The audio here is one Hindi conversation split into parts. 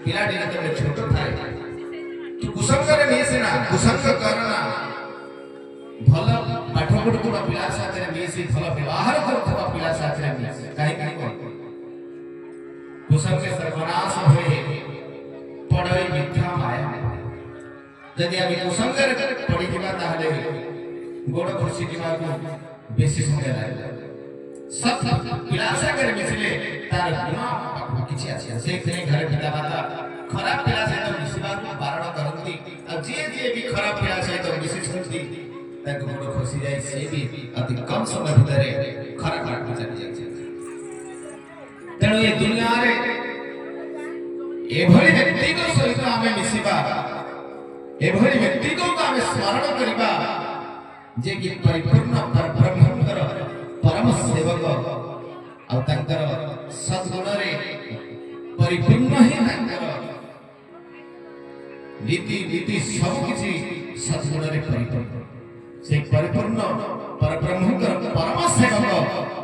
पिलाटी जेतबे छोट थाए तू कुसंग रे मिसिना कुसंग करना भल पाठ पढुवा पिला साथे मिसी भल व्यवहार करथवा पिला साथे मिसी काहे काहे कोन कुसंग सर्वनाश होए पढई मिथ्या माया यदि आम कुसंग रे पढि दिबा ताहले गोड़ खुर्सी दिबा को बेसी समय लागे सब पिला साथे मिसिले तार गुण किछि आछि से थने घर पिता माता खराब पिला सहित मिसिबा को बारण करंती आ जे भी खराब पिला सहित मिसि छथि ताको गोड़ खुर्सी जाय से भी अति कम समय भितरे खराब बात चली जाय तेणु ये दुनिया रे एभली व्यक्ति को सहित आमे मिसिबा एभली व्यक्ति को आमे स्मरण करिबा जे कि परिपूर्ण परब्रह्मकर परम सेवक आ तांकर सद्गुण रे परिपूर्ण ही तांकर नीति सब किछि सद्गुण रे परिपूर्ण से परिपूर्ण परब्रह्मकर परम सेवक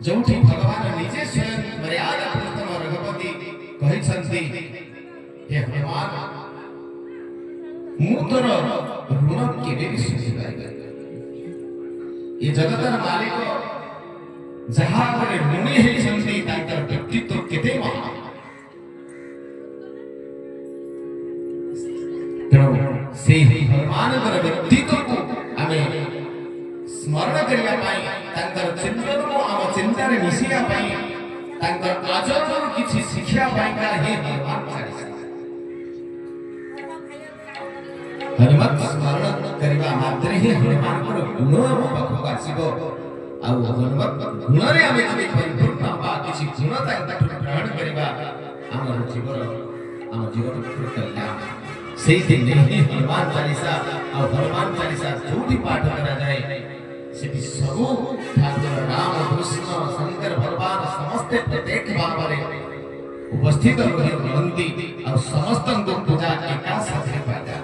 जोठी भगवान निजे स्वयं मर्यादा पुरुषोत्तम रघुपति कहि छथि हे हनुमान मु तोर ऋण केबे भी सुझि पाइबा ये जगतर मालिक जहा करे ऋणी हे छथि तांकर व्यक्तित्व केते महान तेणु से हनुमानकर व्यक्तित्व को आमे स्मरण करिया पाई तांकर चिंतन को आम चिंता रे मिसिया पाई तांकर आचरण किछि शिक्षा पाई का हे हनुमान चालीसा हनुमत स्मरण करिबा मात्र ही हनुमान को गुण पाखु आसीबो आ हनुमत गुण रे आमे जबे परिपूर्ण बा किछि गुण तांकर ग्रहण करिबा हमर जीवन कल्याण से दिन ही हनुमान चालीसा और हनुमान चालीसा जो भी पाठ करा जाए से सबु ठाकुर राम कृष्ण शंकर भगवान समस्त प्रत्येक भाव रे उपस्थित रहंती और समस्त को पूजा एका साथे पाजा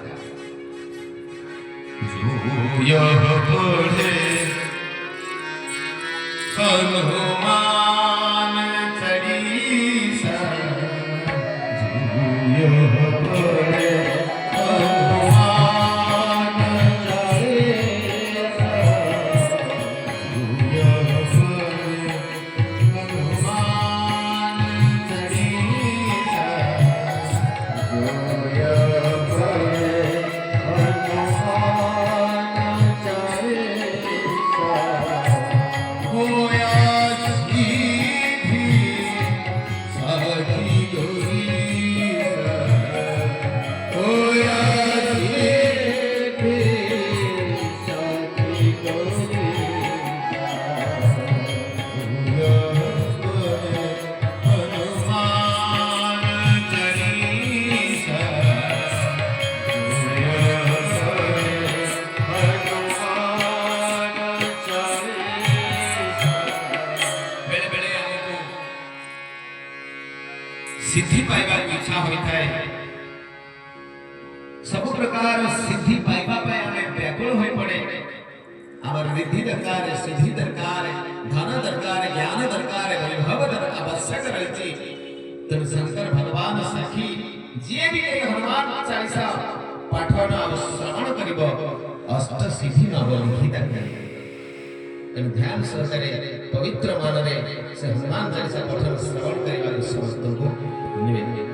जो यह पढ़े हनुमान चालीसा जो यह पढ़े सिद्धि पाइबा इच्छा होता है सब प्रकार सिद्धि पाइबा पे हमें व्याकुल होई पड़े हमर विधि दरकार सिद्धि दरकार धन दरकार ज्ञान दरकार वैभव दरकार आवश्यक रहती तब शंकर भगवान सखी जे भी हनुमान चालीसा पाठन श्रवण करिबो अष्ट सिद्धि नव लिखित है ध्यान सहकारे पवित्र मानरे से हनुमान चालीसा पठन श्रवण करिबा समस्त को निवेदन